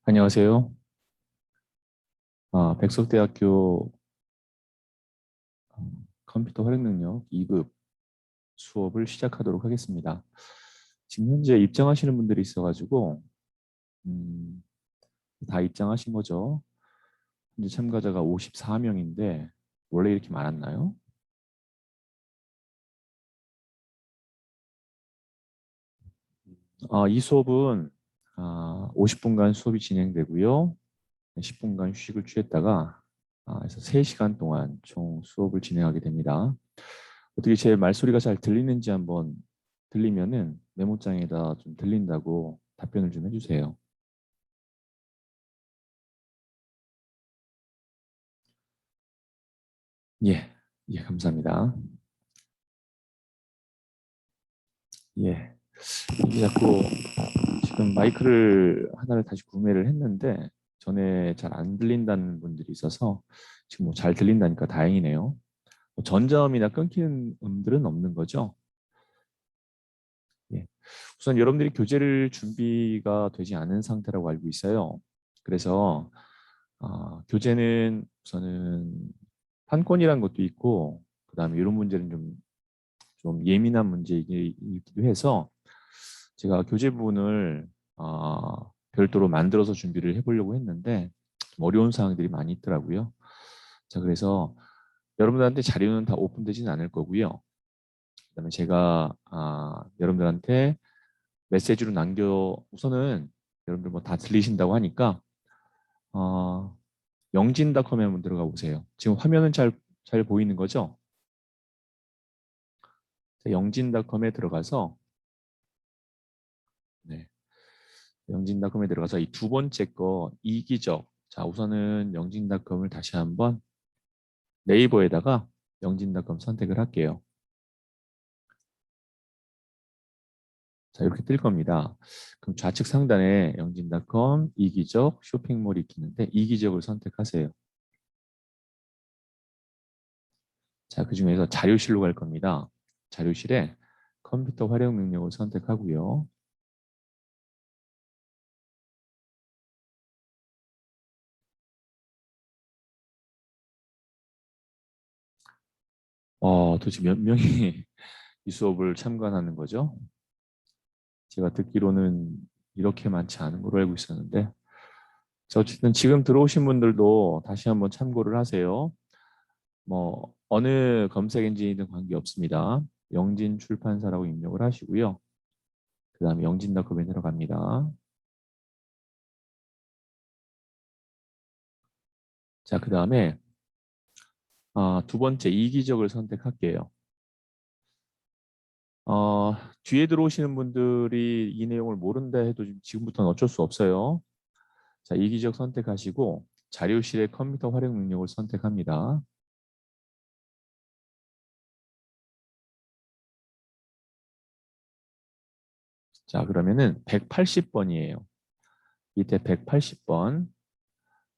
안녕하세요. 백석대학교 컴퓨터 활용 능력 2급 수업을 시작하도록 하겠습니다. 지금 현재 입장하시는 분들이 있어가지고 음, 다 입장하신 거죠. 현재 참가자가 54명인데 원래 이렇게 많았나요? 이 수업은 50분간 수업이 진행되고요. 10분간 휴식을 취했다가 그래서 3시간 동안 총 수업을 진행하게 됩니다. 어떻게 제 말소리가 잘 들리는지 한번 들리면은 메모장에다 좀 들린다고 답변을 좀 해주세요. 예, 예, 감사합니다. 예, 이게 자꾸 지금 마이크를 하나를 다시 구매를 했는데 전에 잘 안 들린다는 분들이 있어서 지금 뭐 잘 들린다니까 다행이네요. 뭐 전자음이나 끊기는 음들은 없는 거죠? 예. 우선 여러분들이 교재를 준비가 되지 않은 상태라고 알고 있어요. 그래서 교재는 우선은 판권이란 것도 있고 그다음에 이런 문제는 좀 예민한 문제이기도 해서 제가 교재 부분을 별도로 만들어서 준비를 해보려고 했는데 좀 어려운 사항들이 많이 있더라고요. 자, 그래서 여러분들한테 자료는 다 오픈되지는 않을 거고요. 그다음에 제가 여러분들한테 메시지로 우선은 여러분들 뭐 다 들리신다고 하니까 어, 영진닷컴에 한번 들어가 보세요. 지금 화면은 잘 보이는 거죠? 영진닷컴에 들어가서 네, 영진닷컴에 들어가서 이 두 번째 거 이기적. 자, 우선은 영진닷컴을 다시 한번 네이버에다가 영진닷컴 선택을 할게요. 자, 이렇게 뜰 겁니다. 그럼 좌측 상단에 영진닷컴 이기적 쇼핑몰이 있는데 이기적을 선택하세요. 자, 그중에서 자료실로 갈 겁니다. 자료실에 컴퓨터 활용 능력을 선택하고요. 도대체 몇 명이 이 수업을 참관하는 거죠? 제가 듣기로는 이렇게 많지 않은 걸로 알고 있었는데. 자, 어쨌든 지금 들어오신 분들도 다시 한번 참고를 하세요. 뭐 어느 검색 엔진이든 관계없습니다. 영진 출판사라고 입력을 하시고요. 그 다음에 영진닷컴에 들어갑니다. 자, 그 다음에 두 번째 이기적을 선택할게요. 어, 뒤에 들어오시는 분들이 이 내용을 모른다 해도 지금부터는 어쩔 수 없어요. 자, 이기적 선택하시고 자료실의 컴퓨터 활용 능력을 선택합니다. 자, 그러면은 180번이에요. 밑에 180번.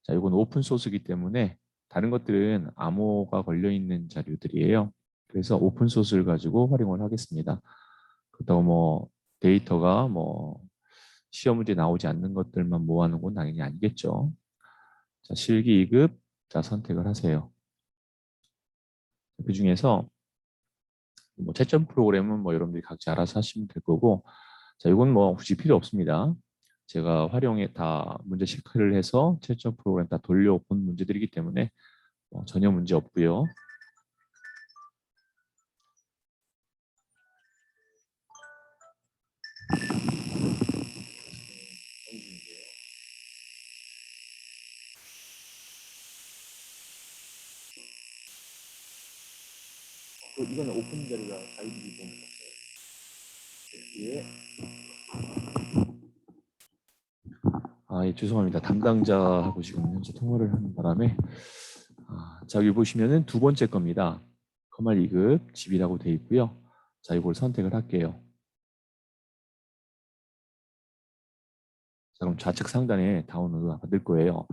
자, 이건 오픈 소스이기 때문에 다른 것들은 암호가 걸려 있는 자료들이에요. 그래서 오픈 소스를 가지고 활용을 하겠습니다. 그렇다고 뭐 데이터가 뭐 시험 문제 나오지 않는 것들만 모아놓은 건 당연히 아니겠죠. 자, 실기 2급. 자, 선택을 하세요. 그 중에서 뭐 채점 프로그램은 뭐 여러분들이 각자 알아서 하시면 될 거고, 자, 이건 뭐 굳이 필요 없습니다. 제가 활용해 다 문제 체크를 해서 채점 프로그램 다 돌려본 문제들이기 때문에 전혀 문제 없고요. 이거는 오픈 자료가 가이드이기 때문에 예. 예, 죄송합니다. 담당자하고 지금 현재 통화를 하는 바람에 자, 여기 보시면은 두 번째 겁니다. 커말 2급 집이라고 되어 있고요. 자, 이걸 선택을 할게요. 자, 그럼 좌측 상단에 다운로드가 받을 거예요.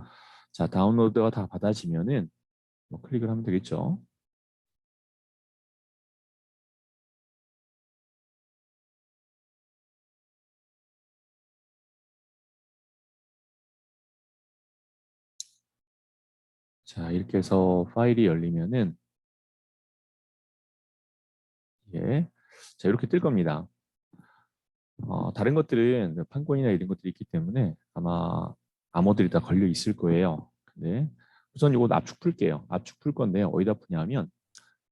자, 다운로드가 다 받아지면은 뭐 클릭을 하면 되겠죠. 자, 이렇게 해서 파일이 열리면은 예. 자, 이렇게 뜰 겁니다. 다른 것들은 판권이나 이런 것들이 있기 때문에 아마 암호들이 다 걸려 있을 거예요. 근데 우선 이거 압축 풀게요. 압축 풀 건데 어디다 푸냐면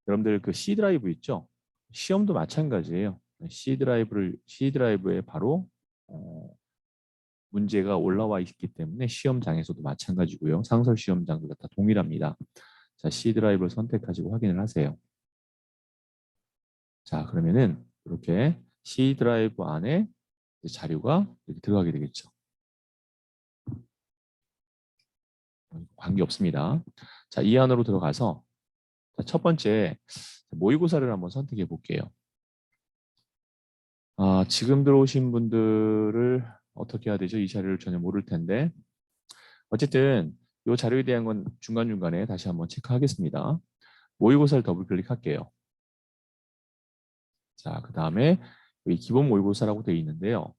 여러분들 그 C 드라이브 있죠? 시험도 마찬가지예요. C 드라이브에 바로 어, 문제가 올라와 있기 때문에 시험장에서도 마찬가지고요. 상설 시험장도 다 동일합니다. 자, C 드라이브를 선택하시고 확인을 하세요. 자, 그러면은 이렇게 C 드라이브 안에 자료가 이렇게 들어가게 되겠죠. 관계 없습니다. 자, 이 안으로 들어가서 첫 번째 모의고사를 한번 선택해 볼게요. 지금 들어오신 분들을 어떻게 해야 되죠? 이 자료를 전혀 모를 텐데 어쨌든 이 자료에 대한 건 중간중간에 다시 한번 체크하겠습니다. 모의고사를 더블 클릭할게요. 자, 그 다음에 여기 기본 모의고사라고 되어 있는데요.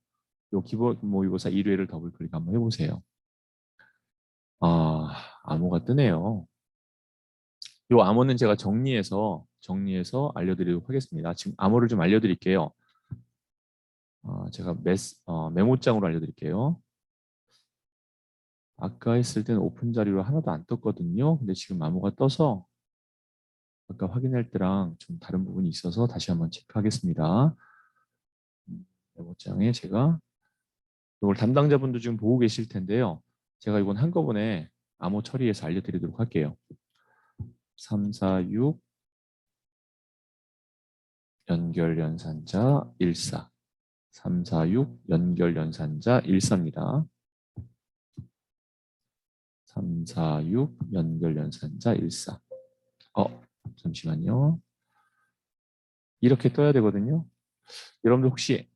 이 기본 모의고사 1회를 더블 클릭 한번 해보세요. 암호가 뜨네요. 이 암호는 제가 정리해서 알려드리도록 하겠습니다. 지금 암호를 좀 알려드릴게요. 제가 메모장으로 알려드릴게요. 아까 했을 때는 오픈 자료로 하나도 안 떴거든요. 근데 지금 암호가 떠서 아까 확인할 때랑 좀 다른 부분이 있어서 다시 한번 체크하겠습니다. 메모장에 제가 이걸 담당자분도 지금 보고 계실 텐데요. 제가 이건 한꺼번에 암호 처리해서 알려드리도록 할게요. 346 연결 연산자 14 346 연결 연산자 14입니다. 346 연결 연산자 14. 잠시만요. 이렇게 떠야 되거든요. 여러분들 혹시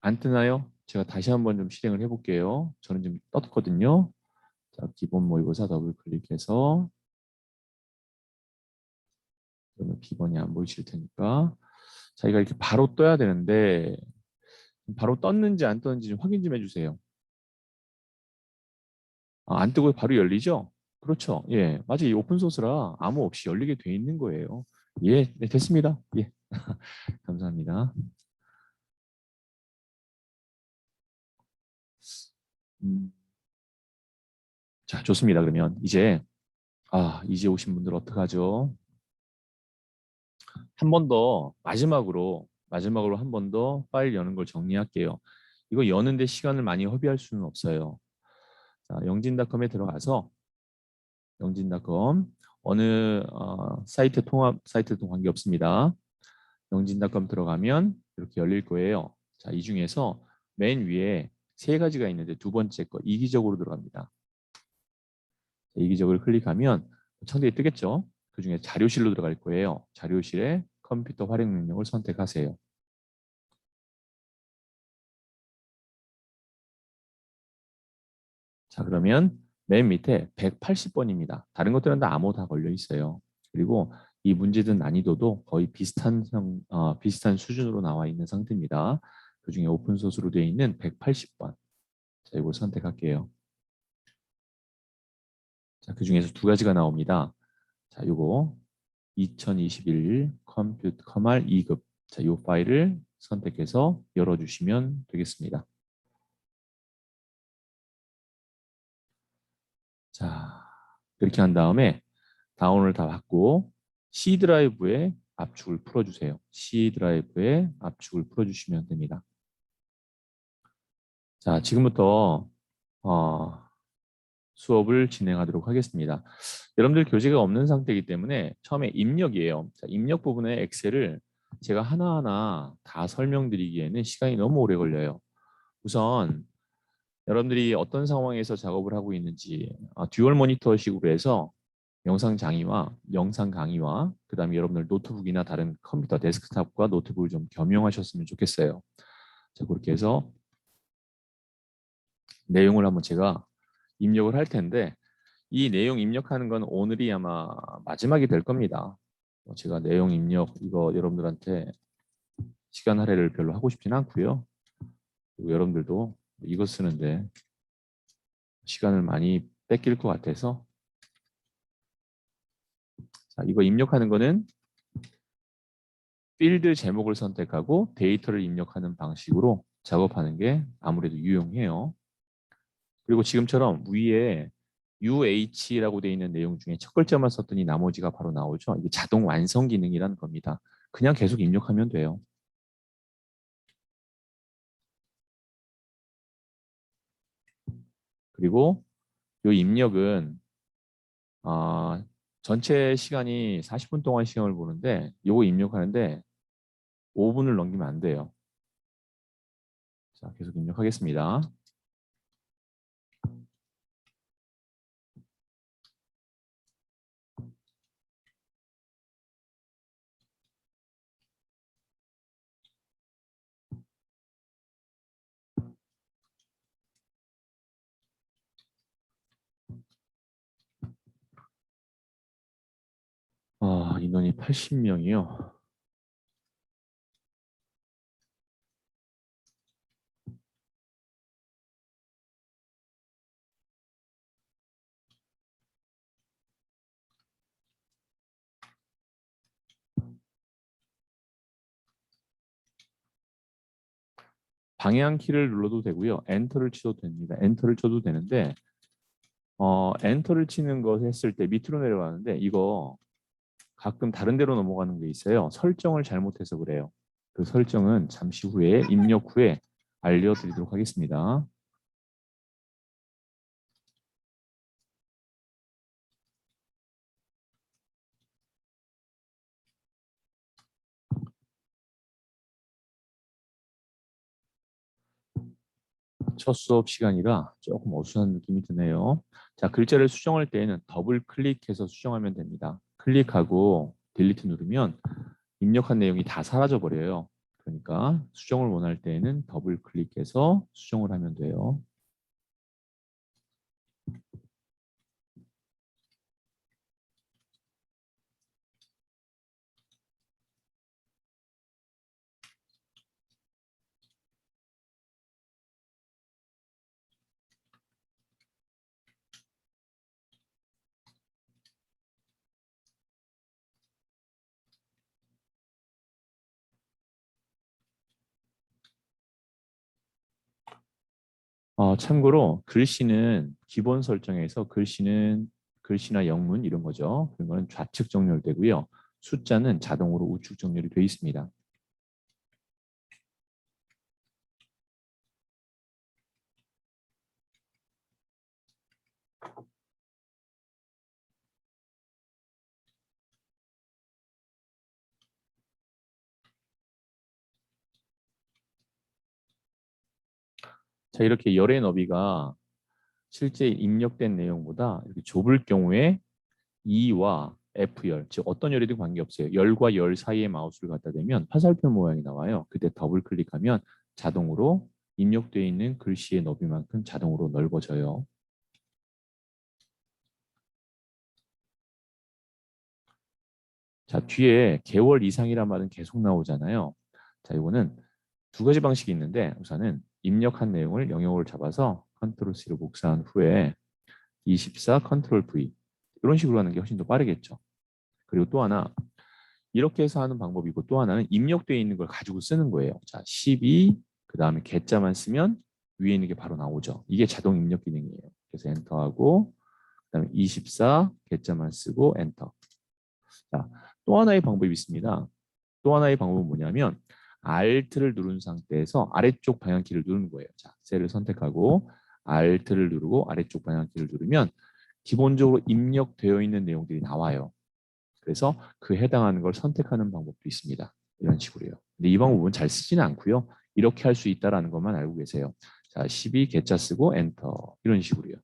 안 뜨나요? 제가 다시 한번 좀 실행을 해볼게요. 저는 지금 떴거든요. 자, 기본 모의고사 더블 클릭해서 그러면 비번이 안 보이실 테니까 자기가 이렇게 바로 떠야 되는데 바로 떴는지 안 떴는지 좀 확인 좀 해주세요. 안 뜨고 바로 열리죠? 그렇죠. 예, 맞아요. 이 오픈 소스라 아무 없이 열리게 돼 있는 거예요. 예, 네, 됐습니다. 예, 감사합니다. 음, 자, 좋습니다. 그러면 이제 오신 분들 어떡하죠? 한 번 더 마지막으로 한 번 더 파일 여는 걸 정리할게요. 이거 여는데 시간을 많이 허비할 수는 없어요. 자, 영진닷컴에 들어가서 영진닷컴 어느 사이트 통합 사이트도 관계 없습니다. 영진닷컴 들어가면 이렇게 열릴 거예요. 자, 이 중에서 맨 위에 세 가지가 있는데 두 번째 거 이기적으로 들어갑니다. 이기적을 클릭하면 창들이 뜨겠죠. 그 중에 자료실로 들어갈 거예요. 자료실에 컴퓨터 활용 능력을 선택하세요. 자, 그러면 맨 밑에 180번입니다. 다른 것들은 다 암호 다 걸려 있어요. 그리고 이 문제든 난이도도 거의 비슷한 수준으로 나와 있는 상태입니다. 그 중에 오픈소스로 되어 있는 180번. 자, 이걸 선택할게요. 자, 그 중에서 두 가지가 나옵니다. 자, 요거 2021 컴퓨터 커말 2급. 자, 이 파일을 선택해서 열어주시면 되겠습니다. 자, 이렇게 한 다음에 다운을 다 받고 C 드라이브에 압축을 풀어주세요. C 드라이브에 압축을 풀어주시면 됩니다. 자, 지금부터 수업을 진행하도록 하겠습니다. 여러분들 교재가 없는 상태이기 때문에 처음에 입력이에요. 자, 입력 부분에 엑셀을 제가 하나하나 다 설명드리기에는 시간이 너무 오래 걸려요. 우선 여러분들이 어떤 상황에서 작업을 하고 있는지 듀얼 모니터식으로 해서 영상 강의와 그다음에 여러분들 노트북이나 다른 컴퓨터 데스크탑과 노트북을 좀 겸용하셨으면 좋겠어요. 자, 그렇게 해서 내용을 한번 제가 입력을 할 텐데 이 내용 입력하는 건 오늘이 아마 마지막이 될 겁니다. 제가 내용 입력 이거 여러분들한테 시간 할애를 별로 하고 싶지는 않고요. 그리고 여러분들도 이거 쓰는데 시간을 많이 뺏길 것 같아서 자, 이거 입력하는 거는 필드 제목을 선택하고 데이터를 입력하는 방식으로 작업하는 게 아무래도 유용해요. 그리고 지금처럼 위에 UH라고 되어 있는 내용 중에 첫 글자만 썼더니 나머지가 바로 나오죠. 이게 자동 완성 기능이라는 겁니다. 그냥 계속 입력하면 돼요. 그리고 이 입력은 전체 시간이 40분 동안 시험을 보는데 이거 입력하는데 5분을 넘기면 안 돼요. 자, 계속 입력하겠습니다. 인원이 80명이요. 방향키를 눌러도 되고요. 엔터를 치도 됩니다. 엔터를 쳐도 되는데 엔터를 치는 것 했을 때 밑으로 내려가는데 이거 가끔 다른 데로 넘어가는 게 있어요. 설정을 잘못해서 그래요. 그 설정은 잠시 후에 입력 후에 알려드리도록 하겠습니다. 첫 수업 시간이라 조금 어수선한 느낌이 드네요. 자, 글자를 수정할 때에는 더블 클릭해서 수정하면 됩니다. 클릭하고 딜리트 누르면 입력한 내용이 다 사라져 버려요. 그러니까 수정을 원할 때에는 더블 클릭해서 수정을 하면 돼요. 참고로 글씨는 기본 설정에서 글씨는 글씨나 영문 이런 거죠. 그런 거는 좌측 정렬되고요. 숫자는 자동으로 우측 정렬이 되어 있습니다. 자, 이렇게 열의 너비가 실제 입력된 내용보다 이렇게 좁을 경우에 E와 F열, 즉 어떤 열이든 관계없어요. 열과 열 사이에 마우스를 갖다 대면 화살표 모양이 나와요. 그때 더블 클릭하면 자동으로 입력되어 있는 글씨의 너비만큼 자동으로 넓어져요. 자, 뒤에 개월 이상이란 말은 계속 나오잖아요. 자, 이거는 두 가지 방식이 있는데 우선은 입력한 내용을 영역을 잡아서 컨트롤 C로 복사한 후에 24 컨트롤 V 이런 식으로 하는 게 훨씬 더 빠르겠죠. 그리고 또 하나 이렇게 해서 하는 방법이고 또 하나는 입력되어 있는 걸 가지고 쓰는 거예요. 자, 12 그다음에 개자만 쓰면 위에 있는 게 바로 나오죠. 이게 자동 입력 기능이에요. 그래서 엔터하고 그다음에 24 개자만 쓰고 엔터. 자, 또 하나의 방법이 있습니다. 또 하나의 방법은 뭐냐면 Alt를 누른 상태에서 아래쪽 방향키를 누르는 거예요. 자, 셀을 선택하고 Alt를 누르고 아래쪽 방향키를 누르면 기본적으로 입력되어 있는 내용들이 나와요. 그래서 그 해당하는 걸 선택하는 방법도 있습니다. 이런 식으로요. 근데 이 방법은 잘 쓰지는 않고요. 이렇게 할 수 있다는 것만 알고 계세요. 자, 12 개자 쓰고 엔터 이런 식으로요.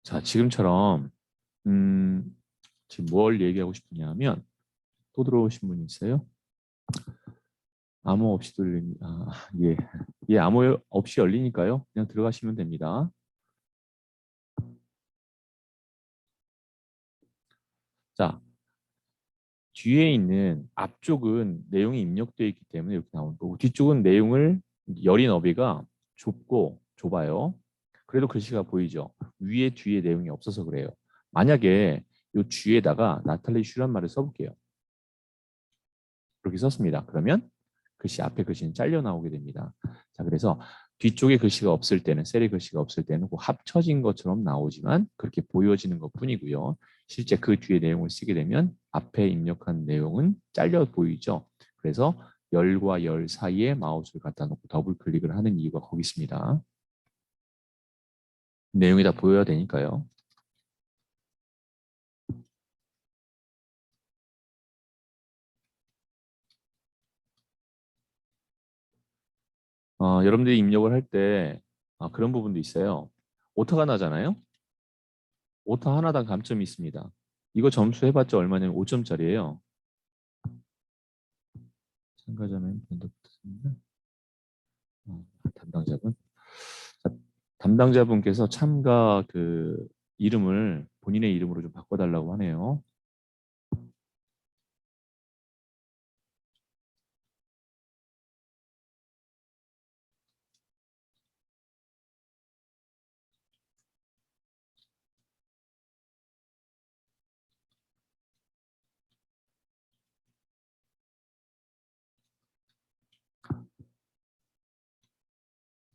자, 지금처럼 지금 뭘 얘기하고 싶으냐면 또 들어오신 분 있어요? 암호 없이 돌리니 예. 예, 암호 없이 열리니까요. 그냥 들어가시면 됩니다. 자, 뒤에 있는 앞쪽은 내용이 입력되어 있기 때문에 이렇게 나오는 거고 뒤쪽은 내용을 열린 너비가 좁고 좁아요. 그래도 글씨가 보이죠. 위에 뒤에 내용이 없어서 그래요. 만약에 이 뒤에다가 나탈리 슈란 말을 써볼게요. 그렇게 썼습니다. 그러면 글씨 앞에 글씨는 잘려 나오게 됩니다. 자, 그래서 뒤쪽에 글씨가 없을 때는 셀에 글씨가 없을 때는 꼭 합쳐진 것처럼 나오지만 그렇게 보여지는 것뿐이고요. 실제 그 뒤에 내용을 쓰게 되면 앞에 입력한 내용은 잘려 보이죠. 그래서 열과 열 사이에 마우스를 갖다 놓고 더블 클릭을 하는 이유가 거기 있습니다. 내용이 다 보여야 되니까요. 여러분들이 입력을 할 때 그런 부분도 있어요. 오타가 나잖아요. 오타 하나당 감점이 있습니다. 이거 점수 해봤자 얼마냐면 5점짜리예요. 참가자는 변덕습니다. 담당자분. 자, 담당자분께서 참가 그 이름을 본인의 이름으로 좀 바꿔달라고 하네요.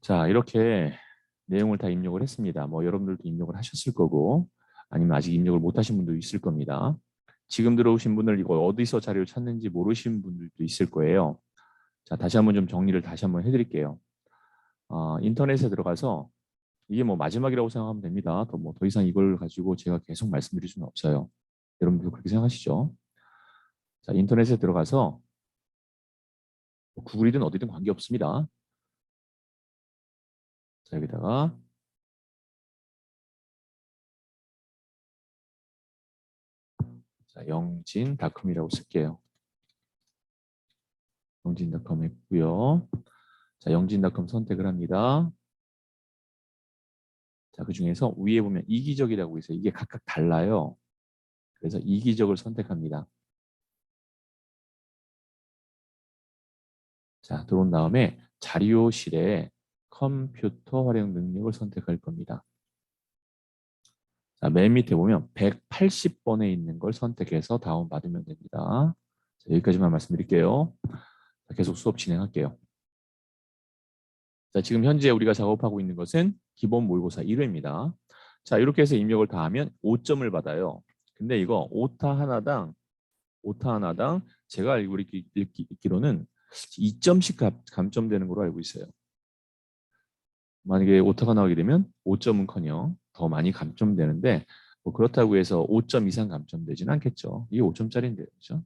자, 이렇게 내용을 다 입력을 했습니다. 뭐 여러분들도 입력을 하셨을 거고 아니면 아직 입력을 못 하신 분도 있을 겁니다. 지금 들어오신 분들 이거 어디서 자료를 찾는지 모르시는 분들도 있을 거예요. 자, 다시 한번 좀 정리를 다시 한번 해드릴게요. 인터넷에 들어가서 이게 뭐 마지막이라고 생각하면 됩니다. 더 이상 이걸 가지고 제가 계속 말씀드릴 수는 없어요. 여러분들 그렇게 생각하시죠? 자, 인터넷에 들어가서 구글이든 어디든 관계없습니다. 자, 여기다가 자, 영진닷컴이라고 쓸게요. 영진닷컴 했고요. 자, 영진닷컴 선택을 합니다. 자, 그 중에서 위에 보면 이기적이라고 있어요. 이게 각각 달라요. 그래서 이기적을 선택합니다. 자, 들어온 다음에 자료실에 컴퓨터 활용 능력을 선택할 겁니다. 자, 맨 밑에 보면 180번에 있는 걸 선택해서 다운받으면 됩니다. 자, 여기까지만 말씀드릴게요. 자, 계속 수업 진행할게요. 자, 지금 현재 우리가 작업하고 있는 것은 기본 모의고사 1회입니다. 자, 이렇게 해서 입력을 다 하면 5점을 받아요. 근데 이거 오타 하나당 제가 알고 있기로는 2점씩 감점되는 걸로 알고 있어요. 만약에 오타가 나오게 되면 5점은커녕 더 많이 감점되는데 뭐 그렇다고 해서 5점 이상 감점되지는 않겠죠. 이게 5점짜리인데요. 그렇죠?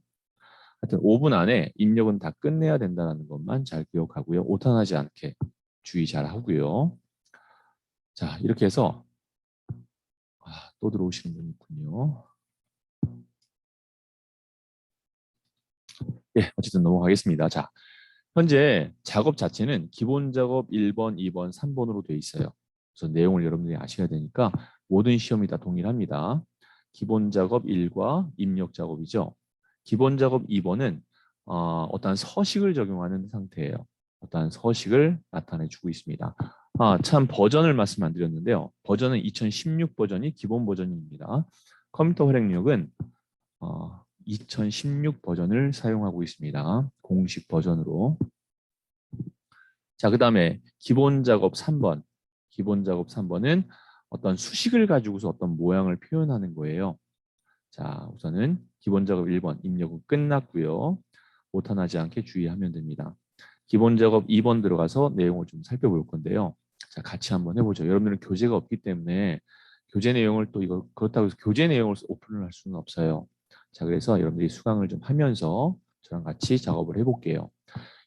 하여튼 5분 안에 입력은 다 끝내야 된다는 것만 잘 기억하고요. 오타 나지 않게 주의 잘 하고요. 자, 이렇게 해서 또 들어오시는 분이 있군요. 예, 어쨌든 넘어가겠습니다. 자, 현재 작업 자체는 기본 작업 1번, 2번, 3번으로 되어 있어요. 그래서 내용을 여러분들이 아셔야 되니까 모든 시험이 다 동일합니다. 기본 작업 1과 입력 작업이죠. 기본 작업 2번은 어떠한 서식을 적용하는 상태예요. 어떠한 서식을 나타내 주고 있습니다. 참 버전을 말씀 안 드렸는데요. 버전은 2016 버전이 기본 버전입니다. 컴퓨터 활용력은 2016 버전을 사용하고 있습니다. 공식 버전으로. 자, 그 다음에 기본 작업 3번. 기본 작업 3번은 어떤 수식을 가지고서 어떤 모양을 표현하는 거예요. 자, 우선은 기본 작업 1번 입력은 끝났고요. 오타 나지 않게 주의하면 됩니다. 기본 작업 2번 들어가서 내용을 좀 살펴볼 건데요. 자, 같이 한번 해보죠. 여러분들은 교재가 없기 때문에 교재 내용을 또 이거 그렇다고 해서 교재 내용을 오픈을 할 수는 없어요. 자, 그래서 여러분들이 수강을 좀 하면서 저랑 같이 작업을 해볼게요.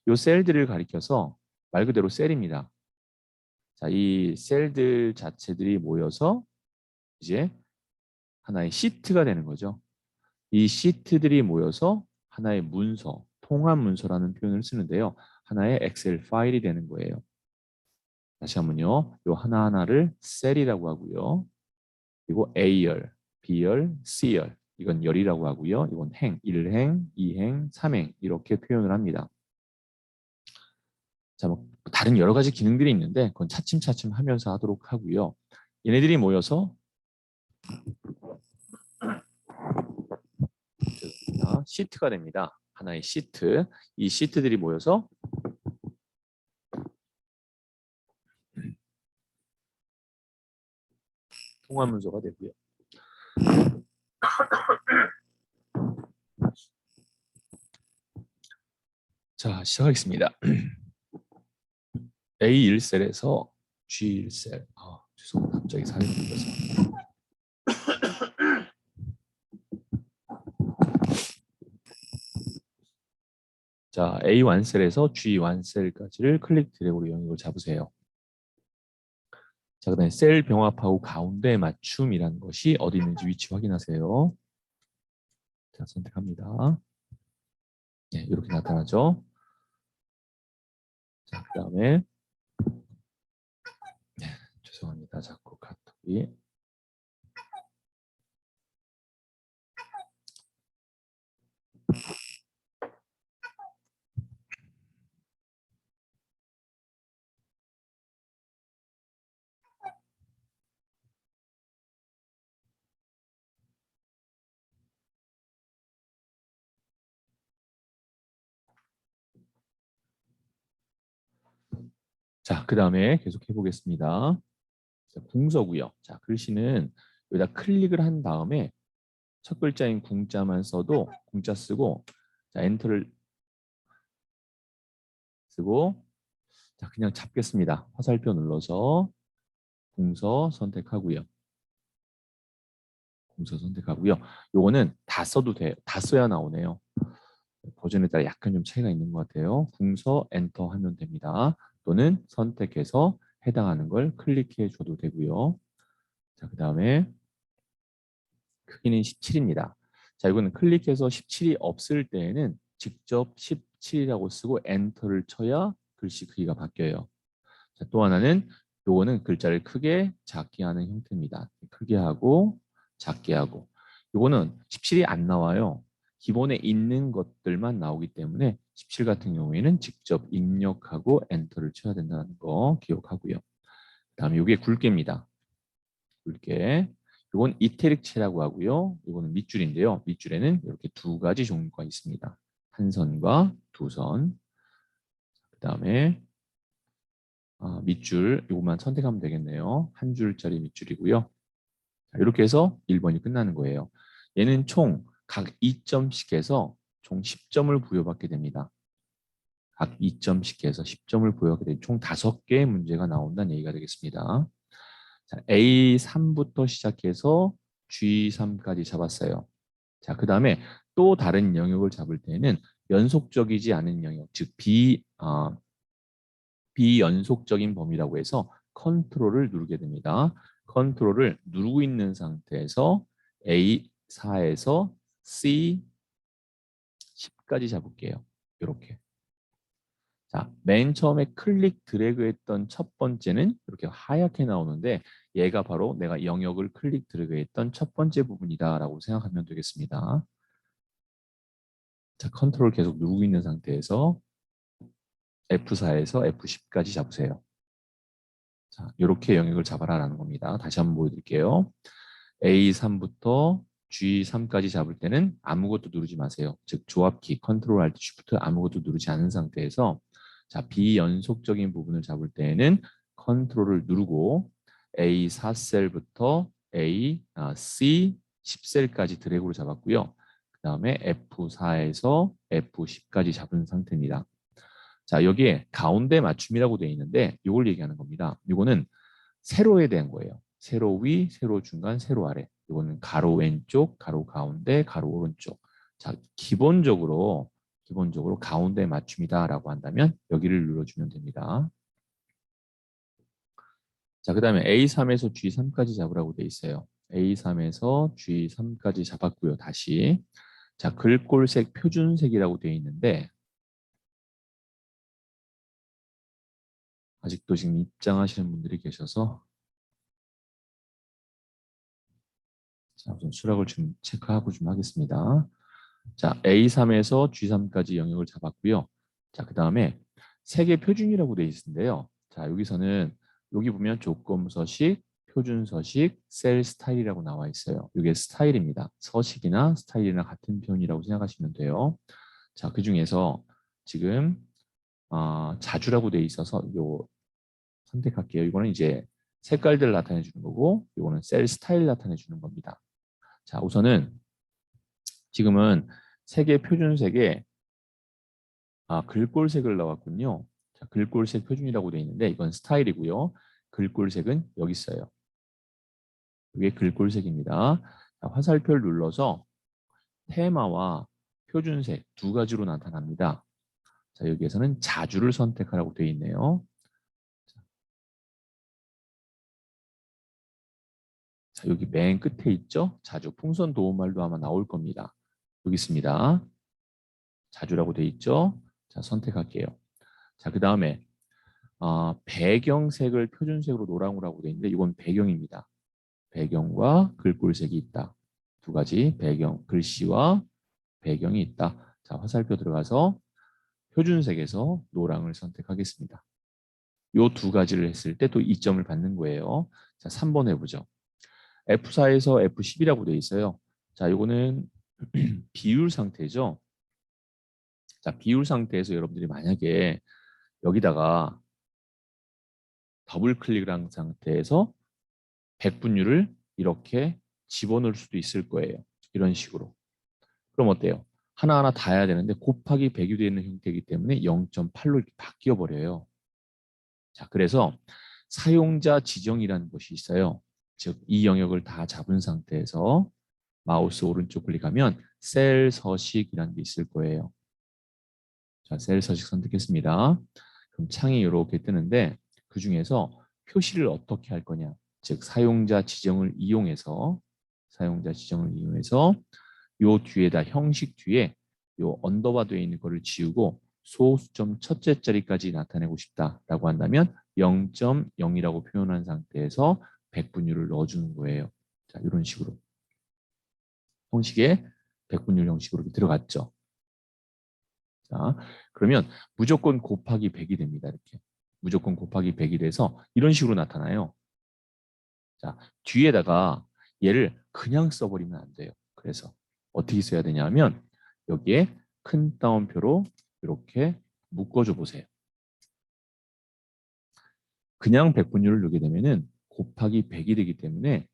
이 셀들을 가리켜서 말 그대로 셀입니다. 자, 이 셀들 자체들이 모여서 이제 하나의 시트가 되는 거죠. 이 시트들이 모여서 하나의 문서, 통합 문서라는 표현을 쓰는데요. 하나의 엑셀 파일이 되는 거예요. 다시 한번요. 요 하나하나를 셀이라고 하고요. 그리고 A열, B열, C열. 이건 열이라고 하고요. 이건 행, 1행, 2행, 3행 이렇게 표현을 합니다. 자, 뭐 다른 여러 가지 기능들이 있는데 그건 차츰차츰 하면서 하도록 하고요. 얘네들이 모여서 시트가 됩니다. 하나의 시트. 이 시트들이 모여서 통합 문서가 되고요. 자, 시작하겠습니다. A1셀에서 G1셀. 죄송합니다. 갑자기 사연이 들려서. 자, A1셀에서 G1셀까지를 클릭 드래그로 영역을 잡으세요. 자, 그다음에 셀 병합하고 가운데 맞춤이라는 것이 어디 있는지 위치 확인하세요. 자, 선택합니다. 네, 이렇게 나타나죠. 자, 그다음에 네, 죄송합니다. 자꾸 카톡이. 자, 그다음에 계속 해보겠습니다. 자, 궁서고요. 자, 글씨는 여기다 클릭을 한 다음에 첫 글자인 궁자만 써도 궁자 쓰고 자, 엔터를 쓰고 자, 그냥 잡겠습니다. 화살표 눌러서 궁서 선택하고요. 궁서 선택하고요. 요거는 다 써도 돼요. 다 써야 나오네요. 버전에 따라 약간 좀 차이가 있는 것 같아요. 궁서 엔터 하면 됩니다. 또는 선택해서 해당하는 걸 클릭해 줘도 되고요. 자, 그다음에 크기는 17입니다. 자, 이거는 클릭해서 17이 없을 때에는 직접 17이라고 쓰고 엔터를 쳐야 글씨 크기가 바뀌어요. 자, 또 하나는 요거는 글자를 크게 작게 하는 형태입니다. 크게 하고 작게 하고 요거는 17이 안 나와요. 기본에 있는 것들만 나오기 때문에 17 같은 경우에는 직접 입력하고 엔터를 쳐야 된다는 거 기억하고요. 그다음에 요게 굵게입니다. 굵게. 이건 이태릭체라고 하고요. 이거는 밑줄인데요. 밑줄에는 이렇게 두 가지 종류가 있습니다. 한 선과 두 선. 그다음에 밑줄 이것만 선택하면 되겠네요. 한 줄짜리 밑줄이고요. 자, 이렇게 해서 1번이 끝나는 거예요. 얘는 총 각 2점씩 해서 총 10점을 부여받게 됩니다. 각 2점씩 해서 10점을 부여하게 되면 총 5개의 문제가 나온다는 얘기가 되겠습니다. 자, A3부터 시작해서 G3까지 잡았어요. 자, 그 다음에 또 다른 영역을 잡을 때는 연속적이지 않은 영역, 즉 비연속적인 범위라고 해서 컨트롤을 누르게 됩니다. 컨트롤을 누르고 있는 상태에서 A4에서 C10까지 잡을게요. 이렇게. 자, 맨 처음에 클릭 드래그 했던 첫 번째는 이렇게 하얗게 나오는데 얘가 바로 내가 영역을 클릭 드래그 했던 첫 번째 부분이다라고 생각하면 되겠습니다. 자, 컨트롤 계속 누르고 있는 상태에서 F4에서 F10까지 잡으세요. 자, 이렇게 영역을 잡아라라는 겁니다. 다시 한번 보여드릴게요. A3부터 G3까지 잡을 때는 아무것도 누르지 마세요. 즉 조합키 컨트롤 알트 쉬프트 아무것도 누르지 않은 상태에서 자, 비연속적인 부분을 잡을 때에는 컨트롤을 누르고 A4셀부터 C 10셀까지 드래그로 잡았고요. 그 다음에 F4에서 F10까지 잡은 상태입니다. 자, 여기에 가운데 맞춤이라고 되어 있는데 이걸 얘기하는 겁니다. 이거는 세로에 대한 거예요. 세로 위, 세로 중간, 세로 아래. 이거는 가로 왼쪽, 가로 가운데, 가로 오른쪽. 자, 기본적으로 가운데 맞춤이다라고 한다면 여기를 눌러주면 됩니다. 자, 그 다음에 A3에서 G3까지 잡으라고 돼 있어요. A3에서 G3까지 잡았고요. 다시. 자, 글꼴색 표준색이라고 되어 있는데 아직도 지금 입장하시는 분들이 계셔서 자, 우선 수락을 좀 체크하고 좀 하겠습니다. 자, A3에서 G3까지 영역을 잡았고요. 자, 그 다음에 세계 표준이라고 되어 있는데요. 자, 여기서는 여기 보면 조건 서식, 표준 서식, 셀 스타일이라고 나와 있어요. 이게 스타일입니다. 서식이나 스타일이나 같은 표현이라고 생각하시면 돼요. 자, 그 중에서 지금 자주라고 되어 있어서 요 선택할게요. 이거는 이제 색깔들을 나타내 주는 거고, 이거는 셀 스타일 나타내 주는 겁니다. 자, 우선은 지금은 세계 표준색에 글꼴색을 넣었군요. 자, 글꼴색 표준이라고 되어 있는데 이건 스타일이고요. 글꼴색은 여기 있어요. 이게 글꼴색입니다. 자, 화살표를 눌러서 테마와 표준색 두 가지로 나타납니다. 자, 여기에서는 자주를 선택하라고 되어 있네요. 자, 여기 맨 끝에 있죠? 자주 풍선 도움말도 아마 나올 겁니다. 여기 있습니다. 자주라고 되어 있죠? 자, 선택할게요. 자, 그 다음에 배경색을 표준색으로 노랑으로 되어 있는데 이건 배경입니다. 배경과 글꼴색이 있다. 두 가지 배경, 글씨와 배경이 있다. 자, 화살표 들어가서 표준색에서 노랑을 선택하겠습니다. 이 두 가지를 했을 때 또 2점을 받는 거예요. 자, 3번 해보죠. F4에서 F10이라고 되어 있어요. 자, 이거는 비율 상태죠. 자, 비율 상태에서 여러분들이 만약에 여기다가 더블 클릭을 한 상태에서 백분율을 이렇게 집어넣을 수도 있을 거예요. 이런 식으로. 그럼 어때요? 하나하나 다 해야 되는데 곱하기 100이 되어 있는 형태이기 때문에 0.8로 이렇게 바뀌어 버려요. 자, 그래서 사용자 지정이라는 것이 있어요. 즉, 이 영역을 다 잡은 상태에서 마우스 오른쪽 클릭하면 셀 서식이라는 게 있을 거예요. 자, 셀 서식 선택했습니다. 그럼 창이 이렇게 뜨는데 그 중에서 표시를 어떻게 할 거냐? 즉, 사용자 지정을 이용해서 요 뒤에다 형식 뒤에 요 언더바 되어 있는 거를 지우고 소수점 첫째 자리까지 나타내고 싶다라고 한다면 0.0이라고 표현한 상태에서 백분율을 넣어주는 거예요. 자, 이런 식으로 형식에 백분율 형식으로 들어갔죠. 자, 그러면 무조건 곱하기 100이 됩니다. 이렇게 무조건 곱하기 100이 돼서 이런 식으로 나타나요. 자, 뒤에다가 얘를 그냥 써버리면 안 돼요. 그래서 어떻게 써야 되냐면 여기에 큰 따옴표로 이렇게 묶어줘 보세요. 그냥 백분율을 넣게 되면은 곱하기 100이 되기 때문에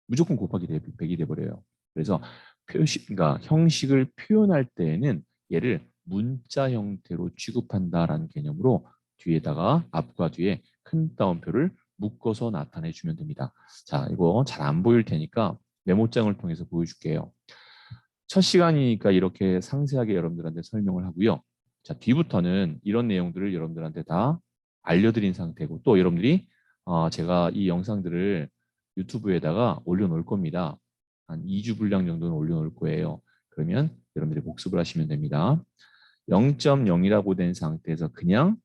무조건 곱하기 100이 돼버려요. 그래서 그러니까 형식을 표현할 때에는 얘를 문자 형태로 취급한다라는 개념으로 뒤에다가 앞과 뒤에 큰 따옴표를 묶어서 나타내 주면 됩니다. 자, 이거 잘 안 보일 테니까 메모장을 통해서 보여줄게요. 첫 시간이니까 이렇게 상세하게 여러분들한테 설명을 하고요. 자, 뒤부터는 이런 내용들을 여러분들한테 다 알려드린 상태고 또 여러분들이 제가 이 영상들을 유튜브에다가 올려놓을 겁니다. 한 2주 분량 정도는 올려놓을 거예요. 그러면 여러분들이 복습을 하시면 됩니다. 0.0이라고 된 상태에서 그냥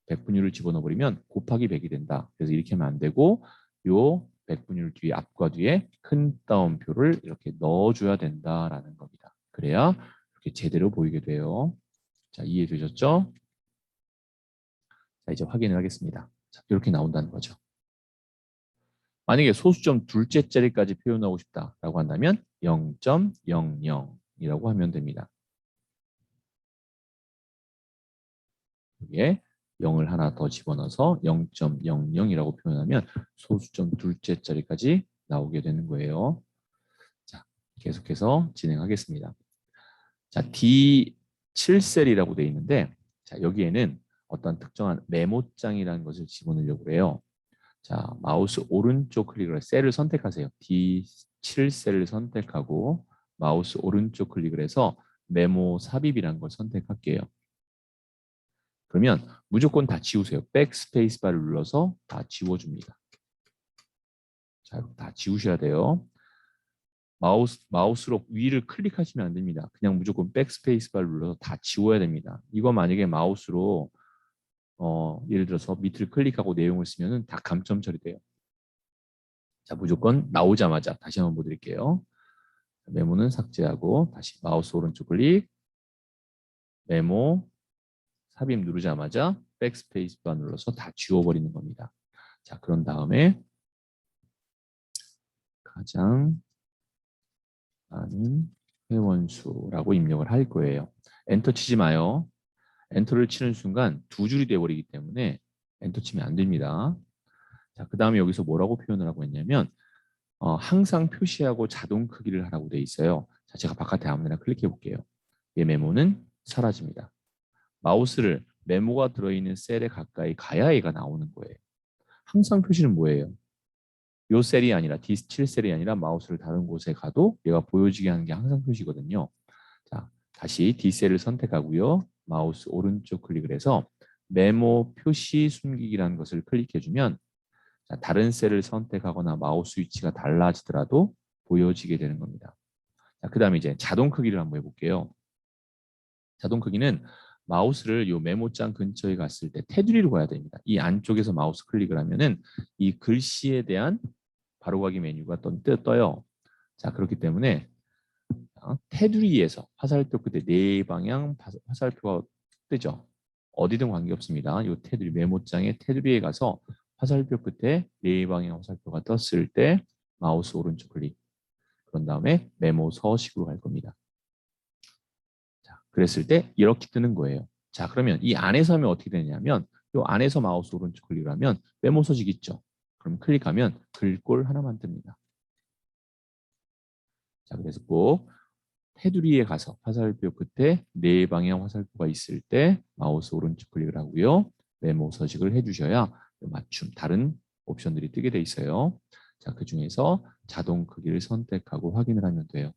백분율을 집어넣어버리면 곱하기 100이 된다. 그래서 이렇게 하면 안 되고 요 백분율 뒤에 앞과 뒤에 큰 따옴표를 이렇게 넣어줘야 된다라는 겁니다. 그래야 이렇게 제대로 보이게 돼요. 자, 이해되셨죠? 자, 이제 확인을 하겠습니다. 자, 이렇게 나온다는 거죠. 만약에 소수점 둘째 자리까지 표현하고 싶다라고 한다면 0.00이라고 하면 됩니다. 여기에 0을 하나 더 집어넣어서 0.00이라고 표현하면 소수점 둘째 자리까지 나오게 되는 거예요. 자, 계속해서 진행하겠습니다. 자, D7셀이라고 되어 있는데 자, 여기에는 어떤 특정한 메모장이라는 것을 집어넣으려고 해요. 자, 마우스 오른쪽 클릭을 해서 셀을 선택하세요. D7셀을 선택하고 마우스 오른쪽 클릭을 해서 메모 삽입이라는 걸 선택할게요. 그러면 무조건 다 지우세요. 백스페이스 바를 눌러서 다 지워줍니다. 자, 다 지우셔야 돼요. 마우스로 위를 클릭하시면 안 됩니다. 그냥 무조건 백스페이스 바를 눌러서 다 지워야 됩니다. 이거 만약에 마우스로 예를 들어서 밑을 클릭하고 내용을 쓰면은 다 감점 처리돼요. 자, 무조건 나오자마자 다시 한번 보여드릴게요. 메모는 삭제하고 다시 마우스 오른쪽 클릭, 메모, 삽입 누르자마자 백스페이스 바 눌러서 다 지워버리는 겁니다. 자, 그런 다음에 가장 많은 회원수라고 입력을 할 거예요. 엔터 치지 마요. 엔터를 치는 순간 두 줄이 돼버리기 때문에 엔터 치면 안 됩니다. 자, 그 다음에 여기서 뭐라고 표현을 하고 있냐면 항상 표시하고 자동 크기를 하라고 돼 있어요. 자, 제가 바깥에 아무데나 클릭해 볼게요. 이 메모는 사라집니다. 마우스를 메모가 들어있는 셀에 가까이 가야 얘가 나오는 거예요. 항상 표시는 뭐예요? 요 셀이 아니라 D7셀이 아니라 마우스를 다른 곳에 가도 얘가 보여지게 하는 게 항상 표시거든요. 자, 다시 D셀을 선택하고요. 마우스 오른쪽 클릭을 해서 메모 표시 숨기기라는 것을 클릭해주면 자, 다른 셀을 선택하거나 마우스 위치가 달라지더라도 보여지게 되는 겁니다. 자, 그 다음에 이제 자동 크기를 한번 해볼게요. 자동 크기는 마우스를 요 메모장 근처에 갔을 때 테두리로 가야 됩니다. 이 안쪽에서 마우스 클릭을 하면은 이 글씨에 대한 바로가기 메뉴가 떠요. 자, 그렇기 때문에 테두리에서 화살표 끝에 네 방향 화살표가 뜨죠. 어디든 관계없습니다. 이 테두리 메모장의 테두리에 가서 화살표 끝에 네 방향 화살표가 떴을 때 마우스 오른쪽 클릭. 그런 다음에 메모 서식으로 갈 겁니다. 자, 그랬을 때 이렇게 뜨는 거예요. 자, 그러면 이 안에서 하면 어떻게 되냐면 이 안에서 마우스 오른쪽 클릭을 하면 메모 서식 있죠. 그럼 클릭하면 글꼴 하나만 뜹니다. 자, 그래서 꼭 테두리에 가서 화살표 끝에 네 방향 화살표가 있을 때 마우스 오른쪽 클릭을 하고요. 메모 서식을 해주셔야 맞춤 다른 옵션들이 뜨게 돼 있어요. 자, 그 중에서 자동 크기를 선택하고 확인을 하면 돼요.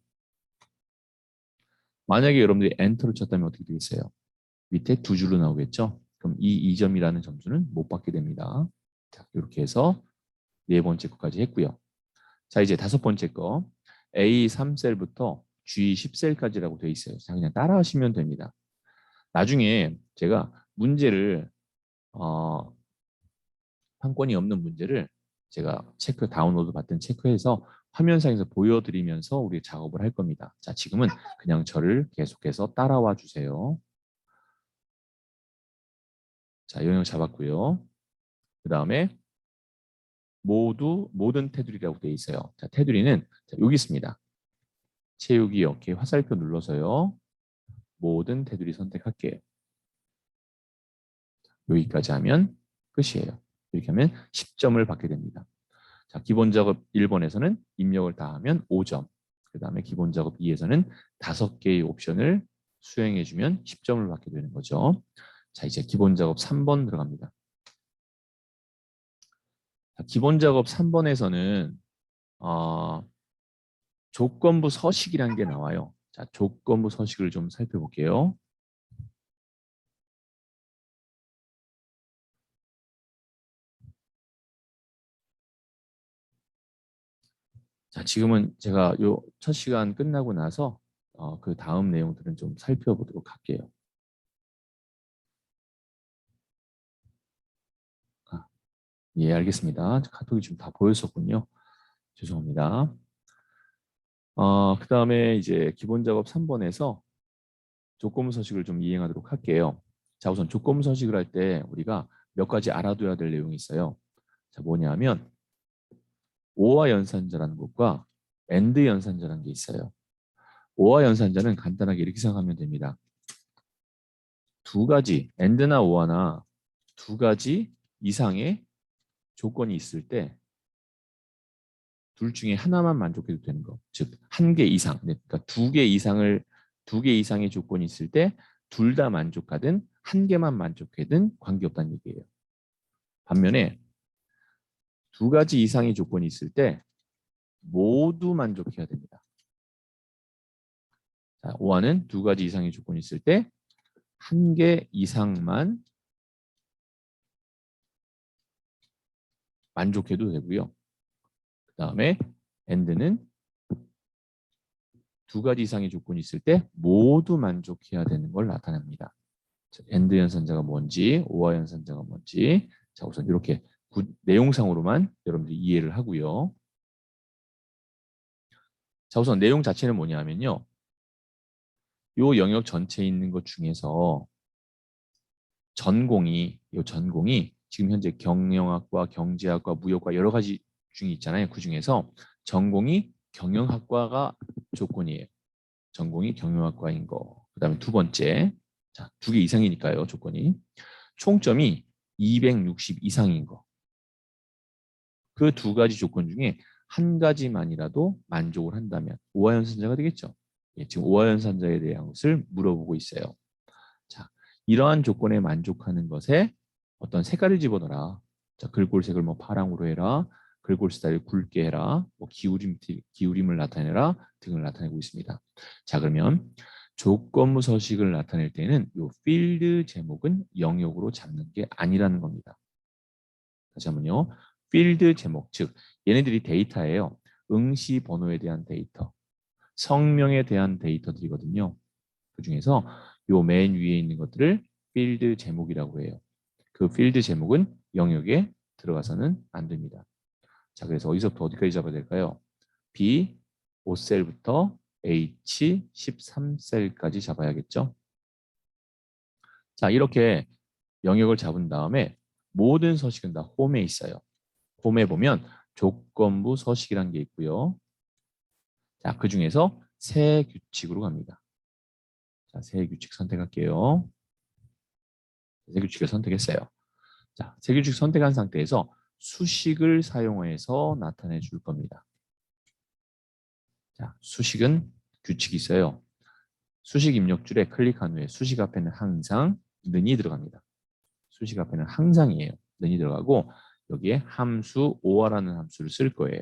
만약에 여러분들이 엔터를 쳤다면 어떻게 되겠어요? 밑에 두 줄로 나오겠죠? 그럼 이 2점이라는 점수는 못 받게 됩니다. 자, 이렇게 해서 네 번째 거까지 했고요. 자, 이제 다섯 번째 거 A3셀부터 G10셀까지라고 되어 있어요. 자, 그냥 따라 하시면 됩니다. 나중에 제가 문제를 판권이 없는 문제를 제가 체크 다운로드 받든 체크해서 화면상에서 보여드리면서 우리 작업을 할 겁니다. 자, 지금은 그냥 저를 계속해서 따라와 주세요. 자, 영역 잡았고요. 그 다음에 모든 테두리라고 되어 있어요. 자, 테두리는 자, 여기 있습니다. 채우기 이렇게 화살표 눌러서요. 모든 테두리 선택할게요. 여기까지 하면 끝이에요. 이렇게 하면 10점을 받게 됩니다. 자, 기본 작업 1번에서는 입력을 다 하면 5점. 그 다음에 기본 작업 2에서는 5개의 옵션을 수행해주면 10점을 받게 되는 거죠. 자, 이제 기본 작업 3번 들어갑니다. 자, 기본 작업 3번에서는 조건부 서식이라는 게 나와요. 자, 조건부 서식을 좀 살펴볼게요. 자, 지금은 제가 요 첫 시간 끝나고 나서 그 다음 내용들은 좀 살펴보도록 할게요. 아, 예, 알겠습니다. 카톡이 좀 다 보였었군요. 죄송합니다. 그 다음에 이제 기본 작업 3번에서 조건부 서식을 좀 이행하도록 할게요. 자, 우선 조건부 서식을 할 때 우리가 몇 가지 알아둬야 될 내용이 있어요. 자, 뭐냐면 오화 연산자라는 것과 엔드 연산자라는 게 있어요. 오화 연산자는 간단하게 이렇게 생각하면 됩니다. 두 가지, 엔드나 오화나 두 가지 이상의 조건이 있을 때 둘 중에 하나만 만족해도 되는 거. 즉, 한 개 이상, 그러니까 두 개 이상의 조건이 있을 때 둘 다 만족하든 한 개만 만족하든 관계없다는 얘기예요. 반면에 두 가지 이상의 조건이 있을 때 모두 만족해야 됩니다. 자, 오화는 두 가지 이상의 조건이 있을 때 한 개 이상만 만족해도 되고요. 그 다음에 엔드는 두 가지 이상의 조건이 있을 때 모두 만족해야 되는 걸 나타냅니다. 엔드 연산자가 뭔지, 오화 연산자가 뭔지. 자, 우선 이렇게 내용상으로만 여러분들이 이해를 하고요. 자, 우선 내용 자체는 뭐냐면요. 요 영역 전체에 있는 것 중에서 전공이 지금 현재 경영학과, 경제학과, 무역과 여러 가지 중이 있잖아요. 그 중에서 전공이 경영학과가 조건이에요. 전공이 경영학과인 거. 그다음에 두 번째, 자, 두 개 이상이니까요. 조건이 총점이 260 이상인 거. 그 두 가지 조건 중에 한 가지만이라도 만족을 한다면 오하연산자가 되겠죠. 예, 지금 오하연산자에 대한 것을 물어보고 있어요. 자, 이러한 조건에 만족하는 것에 어떤 색깔을 집어넣어라. 자, 글꼴색을 뭐 파랑으로 해라. 글꼴 스타일을 굵게 해라. 뭐 기울임을 나타내라 등을 나타내고 있습니다. 자, 그러면 조건부 서식을 나타낼 때는 이 필드 제목은 영역으로 잡는 게 아니라는 겁니다. 다시 한번요. 필드 제목, 즉 얘네들이 데이터예요. 응시 번호에 대한 데이터, 성명에 대한 데이터들이거든요. 그 중에서 요 맨 위에 있는 것들을 필드 제목이라고 해요. 그 필드 제목은 영역에 들어가서는 안 됩니다. 자, 그래서 어디서부터 어디까지 잡아야 될까요? B 5셀부터 H 13셀까지 잡아야겠죠. 자, 이렇게 영역을 잡은 다음에 모든 서식은 다 홈에 있어요. 홈에 보면 조건부 서식이라는 게 있고요. 자, 그 중에서 세 규칙으로 갑니다. 자, 세 규칙 선택할게요. 세 규칙을 선택했어요. 자, 세 규칙 선택한 상태에서 수식을 사용해서 나타내 줄 겁니다. 자, 수식은 규칙이 있어요. 수식 입력줄에 클릭한 후에 수식 앞에는 항상 는이 들어갑니다. 수식 앞에는 항상이에요. 는이 들어가고 여기에 함수 오화라는 함수를 쓸 거예요.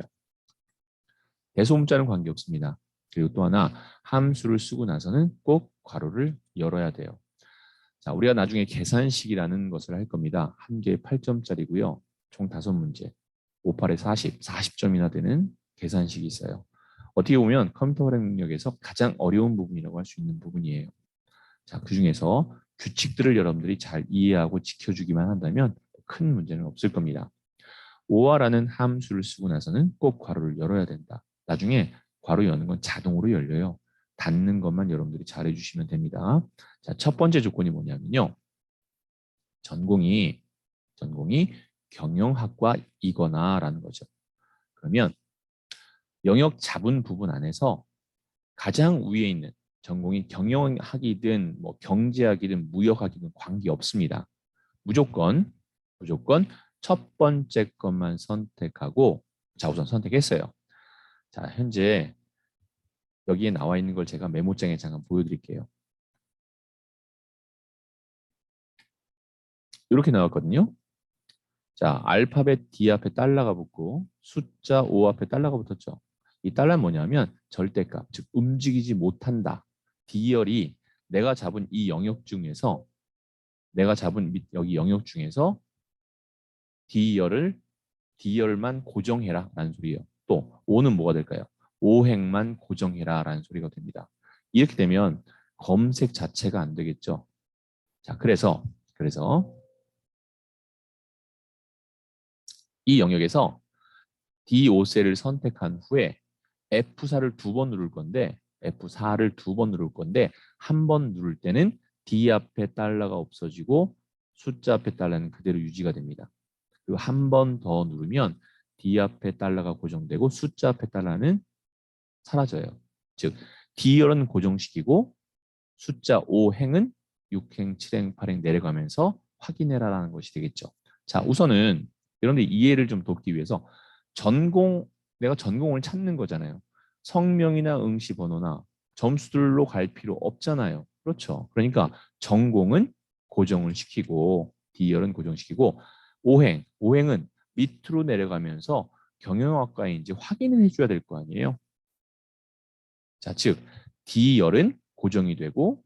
대소문자는 관계없습니다. 그리고 또 하나 함수를 쓰고 나서는 꼭 괄호를 열어야 돼요. 자, 우리가 나중에 계산식이라는 것을 할 겁니다. 한 개에 8점짜리고요. 총 5문제. 58에 40, 40점이나 되는 계산식이 있어요. 어떻게 보면 컴퓨터 활용 능력에서 가장 어려운 부분이라고 할 수 있는 부분이에요. 자, 그 중에서 규칙들을 여러분들이 잘 이해하고 지켜주기만 한다면 큰 문제는 없을 겁니다. 오화라는 함수를 쓰고 나서는 꼭 괄호를 열어야 된다. 나중에 괄호 여는 건 자동으로 열려요. 닫는 것만 여러분들이 잘 해주시면 됩니다. 자, 첫 번째 조건이 뭐냐면요. 전공이 경영학과이거나라는 거죠. 그러면 영역 잡은 부분 안에서 가장 위에 있는 전공이 경영학이든 뭐 경제학이든 무역학이든 관계 없습니다. 무조건 첫 번째 것만 선택하고 자, 우선 선택했어요. 자, 현재 여기에 나와 있는 걸 제가 메모장에 잠깐 보여드릴게요. 이렇게 나왔거든요. 자, 알파벳 D 앞에 달러가 붙고 숫자 5 앞에 달러가 붙었죠. 이 달러는 뭐냐면 절대값, 즉 움직이지 못한다. D열이 내가 잡은 이 영역 중에서 여기 영역 중에서 D열만 고정해라 라는 소리예요. 또 5는 뭐가 될까요? 5행만 고정해라 라는 소리가 됩니다. 이렇게 되면 검색 자체가 안 되겠죠. 자, 그래서 이 영역에서 D5셀을 선택한 후에 F4를 2번 누를 건데 F4를 2번 누를 건데 한 번 누를 때는 D 앞에 달러가 없어지고 숫자 앞에 달러는 그대로 유지가 됩니다. 그리고 한 번 더 누르면 D 앞에 달러가 고정되고 숫자 앞에 달러는 사라져요. 즉 D열은 고정시키고 숫자 5행은 6행, 7행, 8행 내려가면서 확인해라라는 것이 되겠죠. 자, 우선은 여러분들 이해를 좀 돕기 위해서 내가 전공을 찾는 거잖아요. 성명이나 응시 번호나 점수들로 갈 필요 없잖아요. 그렇죠. 그러니까 전공은 고정을 시키고 D열은 고정시키고 5행은 밑으로 내려가면서 경영학과인지 확인을 해줘야 될 거 아니에요. 자, 즉 D열은 고정이 되고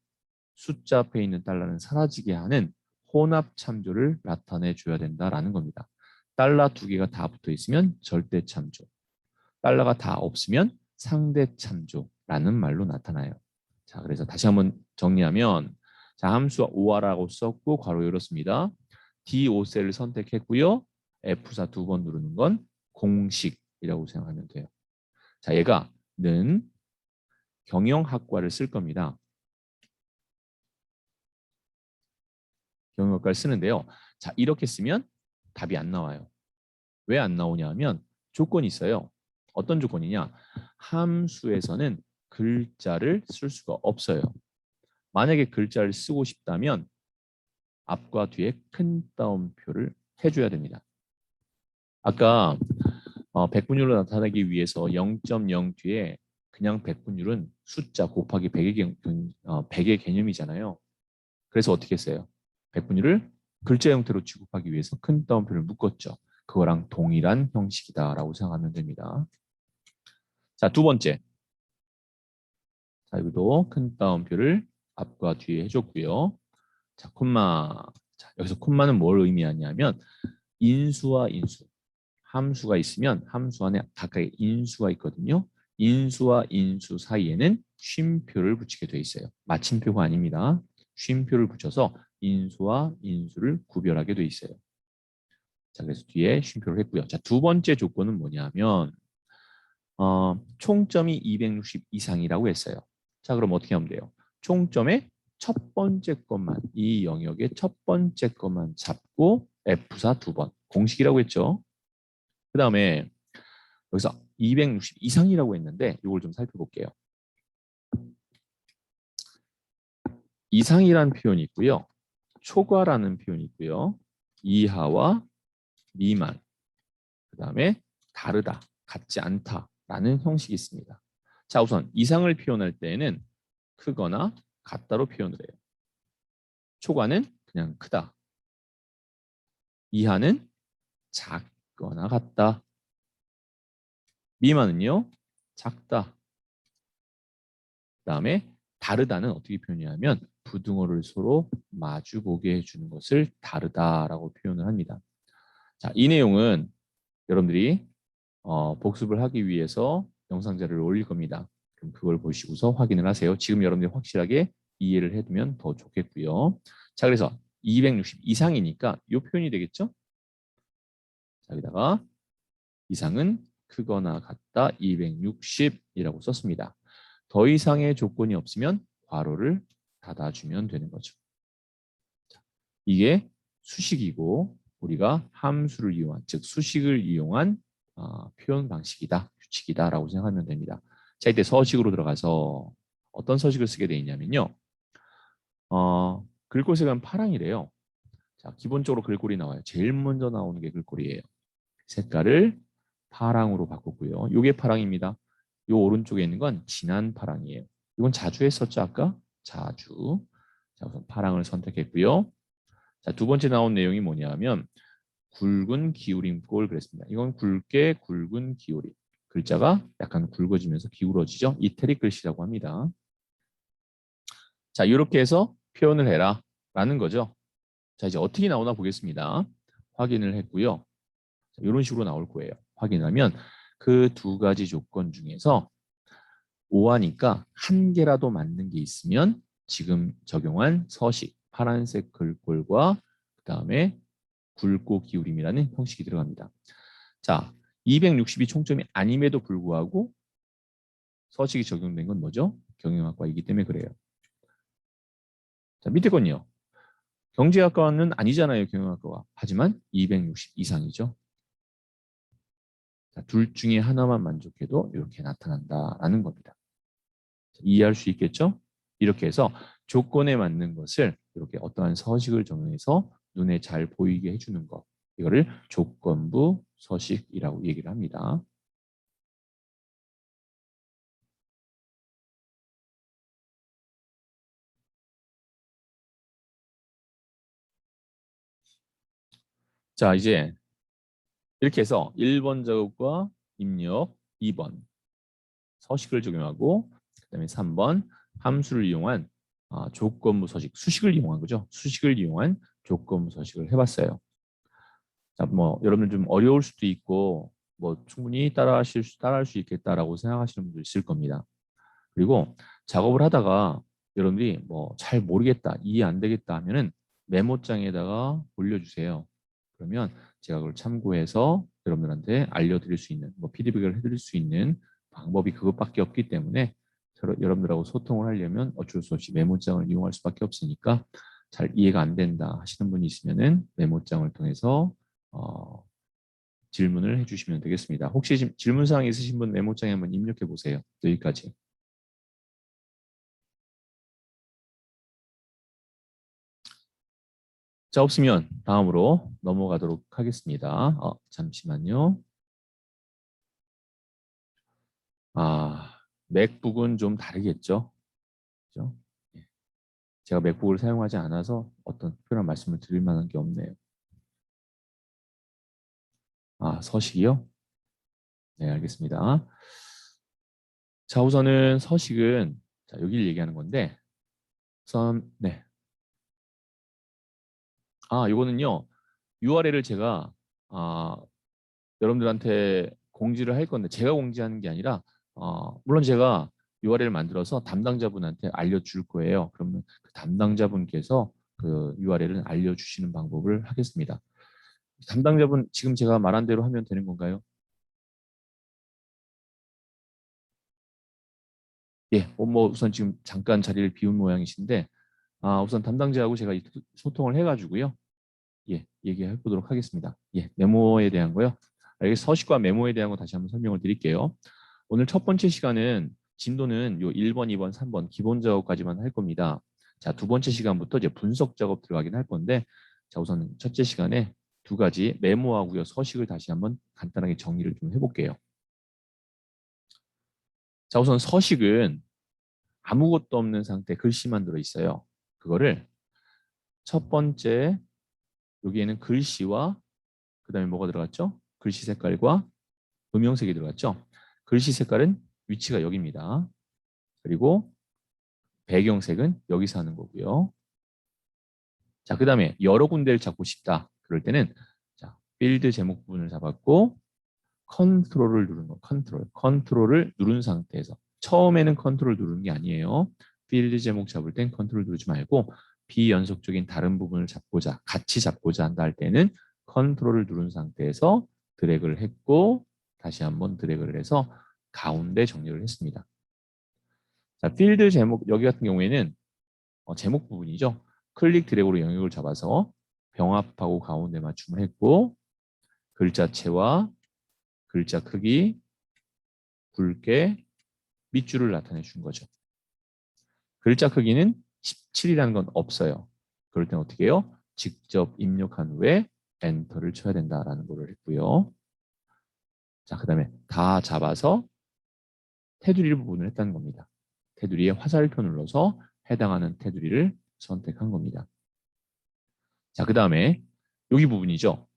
숫자 앞에 있는 달러는 사라지게 하는 혼합 참조를 나타내 줘야 된다라는 겁니다. 달러 2개가 다 붙어 있으면 절대 참조, 달러가 다 없으면 상대 참조라는 라는 말로 나타나요. 자, 그래서 다시 한번 정리하면 자, 함수 오아라고 썼고 괄호 열었습니다. D5셀을 선택했고요. F4 두 번 누르는 건 공식이라고 생각하면 돼요. 자, 얘가 는 경영학과를 쓸 겁니다. 경영학과를 쓰는데요. 자, 이렇게 쓰면 답이 안 나와요. 왜 안 나오냐 하면 조건이 있어요. 어떤 조건이냐? 함수에서는 글자를 쓸 수가 없어요. 만약에 글자를 쓰고 싶다면 앞과 뒤에 큰 따옴표를 해줘야 됩니다. 아까 백분율로 나타내기 위해서 0.0 뒤에 그냥 백분율은 숫자 곱하기 100의 개념이잖아요. 그래서 어떻게 했어요? 백분율을 글자 형태로 취급하기 위해서 큰 따옴표를 묶었죠. 그거랑 동일한 형식이다라고 생각하면 됩니다. 자, 두 번째. 자, 여기도 큰 따옴표를 앞과 뒤에 해줬고요. 자, 콤마. 자, 여기서 콤마는 뭘 의미하냐면 인수와 인수. 함수가 있으면 함수 안에 각각의 인수가 있거든요. 인수와 인수 사이에는 쉼표를 붙이게 돼 있어요. 마침표가 아닙니다. 쉼표를 붙여서 인수와 인수를 구별하게 돼 있어요. 자, 그래서 뒤에 쉼표를 했고요. 자, 두 번째 조건은 뭐냐면 총점이 260 이상이라고 했어요. 자, 그럼 어떻게 하면 돼요? 총점의 첫 번째 것만, 이 영역의 첫 번째 것만 잡고 F4 두 번, 공식이라고 했죠. 그 다음에 여기서 260 이상이라고 했는데 이걸 좀 살펴볼게요. 이상이라는 표현이 있고요. 초과라는 표현이 있고요. 이하와 미만, 그 다음에 다르다, 같지 않다라는 형식이 있습니다. 자, 우선 이상을 표현할 때에는 크거나 같다로 표현을 해요. 초과는 그냥 크다. 이하는 작거나 같다. 미만은요, 작다. 그 다음에 다르다는 어떻게 표현하냐면 부등호를 서로 마주보게 해주는 것을 다르다라고 표현을 합니다. 자, 이 내용은 여러분들이 복습을 하기 위해서 영상 자료를 올릴 겁니다. 그럼 그걸 보시고서 확인을 하세요. 지금 여러분들이 확실하게 이해를 해두면 더 좋겠고요. 자, 그래서 260 이상이니까 이 표현이 되겠죠? 자, 여기다가 이상은 크거나 같다 260이라고 썼습니다. 더 이상의 조건이 없으면 괄호를 닫아주면 되는 거죠. 이게 수식이고 우리가 함수를 이용한, 즉 수식을 이용한 표현 방식이다, 규칙이다라고 생각하면 됩니다. 자, 이때 서식으로 들어가서 어떤 서식을 쓰게 돼 있냐면요. 글꼴색은 파랑이래요. 자, 기본적으로 글꼴이 나와요. 제일 먼저 나오는 게 글꼴이에요. 색깔을 파랑으로 바꿨고요. 이게 파랑입니다. 이 오른쪽에 있는 건 진한 파랑이에요. 이건 자주 했었죠, 아까? 자주. 자, 우선 파랑을 선택했고요. 자, 두 번째 나온 내용이 뭐냐면 굵은 기울임꼴 그랬습니다. 이건 굵게 굵은 기울임. 글자가 약간 굵어지면서 기울어지죠. 이태릭 글씨라고 합니다. 자, 이렇게 해서 표현을 해라 라는 거죠. 자, 이제 어떻게 나오나 보겠습니다. 확인을 했고요. 자, 이런 식으로 나올 거예요. 확인하면 그 두 가지 조건 중에서 오하니까 한 개라도 맞는 게 있으면 지금 적용한 서식 파란색 글꼴과 그 다음에 굵고 기울임이라는 형식이 들어갑니다. 자, 260이 총점이 아님에도 불구하고 서식이 적용된 건 뭐죠? 경영학과이기 때문에 그래요. 자, 밑에 건요. 경제학과는 아니잖아요, 경영학과가. 하지만 260 이상이죠. 자, 둘 중에 하나만 만족해도 이렇게 나타난다라는 겁니다. 이해할 수 있겠죠? 이렇게 해서 조건에 맞는 것을 이렇게 어떠한 서식을 정해서 눈에 잘 보이게 해주는 것. 이거를 조건부 서식이라고 얘기를 합니다. 자, 이제 이렇게 해서 1번 작업과 입력, 2번 서식을 적용하고 그다음에 3번 함수를 이용한 조건부 서식, 수식을 이용한 거죠. 수식을 이용한 조건부 서식을 해봤어요. 자, 뭐 여러분들 좀 어려울 수도 있고 뭐 충분히 따라할 수 있겠다라고 생각하시는 분도 있을 겁니다. 그리고 작업을 하다가 여러분들이 뭐 잘 모르겠다, 이해 안 되겠다 하면은 메모장에다가 올려주세요. 그러면 제가 그걸 참고해서 여러분들한테 알려드릴 수 있는, 뭐 피드백을 해드릴 수 있는 방법이 그것밖에 없기 때문에 여러분들하고 소통을 하려면 어쩔 수 없이 메모장을 이용할 수밖에 없으니까 잘 이해가 안 된다 하시는 분이 있으면은 메모장을 통해서 질문을 해주시면 되겠습니다. 혹시 지금 질문사항 있으신 분 메모장에 한번 입력해 보세요. 여기까지. 자, 없으면 다음으로 넘어가도록 하겠습니다. 잠시만요. 맥북은 좀 다르겠죠? 그죠? 예. 제가 맥북을 사용하지 않아서 어떤 특별한 말씀을 드릴 만한 게 없네요. 서식이요? 네, 알겠습니다. 자, 우선은 서식은 자, 여기를 얘기하는 건데 우선 네. 이거는요. URL을 제가 아, 여러분들한테 공지를 할 건데 제가 공지하는 게 아니라 물론 제가 URL을 만들어서 담당자분한테 알려줄 거예요. 그러면 그 담당자분께서 그 URL을 알려주시는 방법을 하겠습니다. 담당자분 지금 제가 말한 대로 하면 되는 건가요? 예, 뭐 우선 지금 잠깐 자리를 비운 모양이신데 우선 담당자하고 제가 소통을 해가지고요. 예, 얘기해 보도록 하겠습니다. 예, 메모에 대한 거요. 여기 서식과 메모에 대한 거 다시 한번 설명을 드릴게요. 오늘 첫 번째 시간은 진도는 요 1번, 2번, 3번 기본 작업까지만 할 겁니다. 자, 두 번째 시간부터 이제 분석 작업 들어가긴 할 건데 자, 우선 첫째 시간에 두 가지 메모하고요. 서식을 다시 한번 간단하게 정리를 좀 해볼게요. 자, 우선 서식은 아무것도 없는 상태 글씨만 들어 있어요. 그거를 첫 번째 여기에는 글씨와 그다음에 뭐가 들어갔죠? 글씨 색깔과 음영색이 들어갔죠? 글씨 색깔은 위치가 여기입니다. 그리고 배경색은 여기서 하는 거고요. 자, 그 다음에 여러 군데를 잡고 싶다. 그럴 때는 자, 필드 제목 부분을 잡았고 컨트롤을 누른 거. 컨트롤을 누른 상태에서 처음에는 컨트롤 누르는 게 아니에요. 필드 제목 잡을 땐 컨트롤 누르지 말고 비연속적인 다른 부분을 잡고자 같이 잡고자 한다 할 때는 컨트롤을 누른 상태에서 드래그를 했고 다시 한번 드래그를 해서 가운데 정리를 했습니다. 자, 필드 제목 여기 같은 경우에는 제목 부분이죠. 클릭 드래그로 영역을 잡아서 병합하고 가운데 맞춤을 했고 글자체와 글자 크기, 굵게 밑줄을 나타내 준 거죠. 글자 크기는 17이라는 건 없어요. 그럴 땐 어떻게 해요? 직접 입력한 후에 엔터를 쳐야 된다라는 거를 했고요. 자, 그 다음에 다 잡아서 테두리 부분을 했다는 겁니다. 테두리에 화살표 눌러서 해당하는 테두리를 선택한 겁니다. 자, 그 다음에 여기 부분이죠.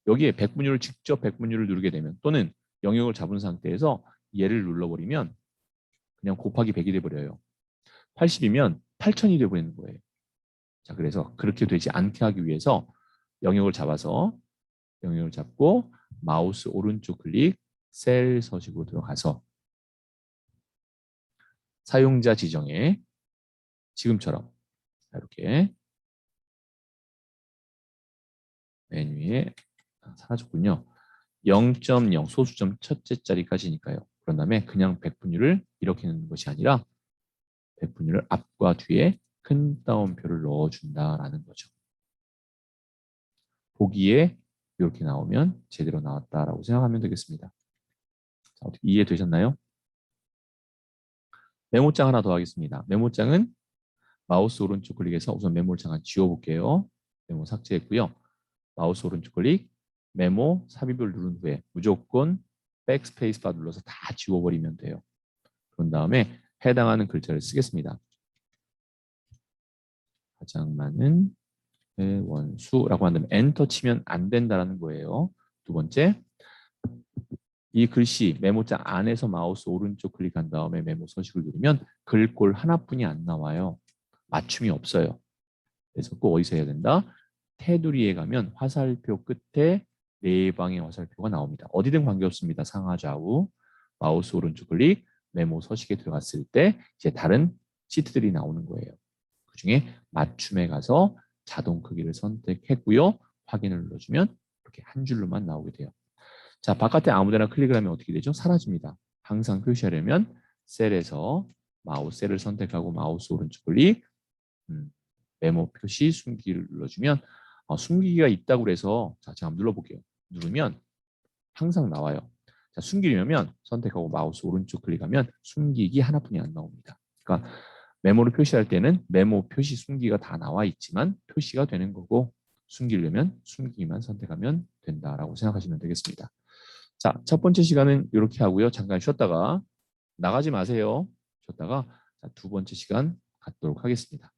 여기에 백분율을 직접 백분율을 누르게 되면 또는 영역을 잡은 상태에서 얘를 눌러버리면 그냥 곱하기 100이 돼버려요. 80이면 8000이 돼버리는 거예요. 자, 그래서 그렇게 되지 않게 하기 위해서 영역을 잡아서 영역을 잡고 마우스 오른쪽 클릭 셀 서식으로 들어가서 사용자 지정에 지금처럼 이렇게 메뉴에 사라졌군요. 0.0 소수점 첫째 자리까지니까요. 그런 다음에 그냥 백분율을 이렇게 넣는 것이 아니라 백분율을 앞과 뒤에 큰 따옴표를 넣어준다라는 거죠. 보기에 이렇게 나오면 제대로 나왔다라고 생각하면 되겠습니다. 자, 어떻게 이해되셨나요? 메모장 하나 더 하겠습니다. 메모장은 마우스 오른쪽 클릭해서 우선 메모장을 지워볼게요. 메모 삭제했고요. 마우스 오른쪽 클릭, 메모 삽입을 누른 후에 무조건 백스페이스 바 눌러서 다 지워버리면 돼요. 그런 다음에 해당하는 글자를 쓰겠습니다. 가장 많은 원수라고 한다면 엔터 치면 안 된다는 거예요. 두 번째, 이 글씨 메모장 안에서 마우스 오른쪽 클릭한 다음에 메모 서식을 누르면 글꼴 하나뿐이 안 나와요. 맞춤이 없어요. 그래서 꼭 어디서 해야 된다? 테두리에 가면 화살표 끝에 네 방의 화살표가 나옵니다. 어디든 관계없습니다. 상하 좌우 마우스 오른쪽 클릭 메모 서식에 들어갔을 때 이제 다른 시트들이 나오는 거예요. 그중에 맞춤에 가서 자동 크기를 선택했고요. 확인을 눌러주면 이렇게 한 줄로만 나오게 돼요. 자, 바깥에 아무데나 클릭을 하면 어떻게 되죠? 사라집니다. 항상 표시하려면 셀에서 마우스 셀을 선택하고 마우스 오른쪽 클릭, 메모 표시 숨기기를 눌러주면 숨기기가 있다고 해서 자, 제가 한번 눌러볼게요. 누르면 항상 나와요. 자, 숨기려면 선택하고 마우스 오른쪽 클릭하면 숨기기 하나뿐이 안 나옵니다. 그러니까 메모를 표시할 때는 메모 표시 숨기기가 다 나와 있지만 표시가 되는 거고 숨기려면 숨기기만 선택하면 된다라고 생각하시면 되겠습니다. 자, 첫 번째 시간은 이렇게 하고요. 잠깐 쉬었다가 나가지 마세요. 쉬었다가 자, 두 번째 시간 갖도록 하겠습니다.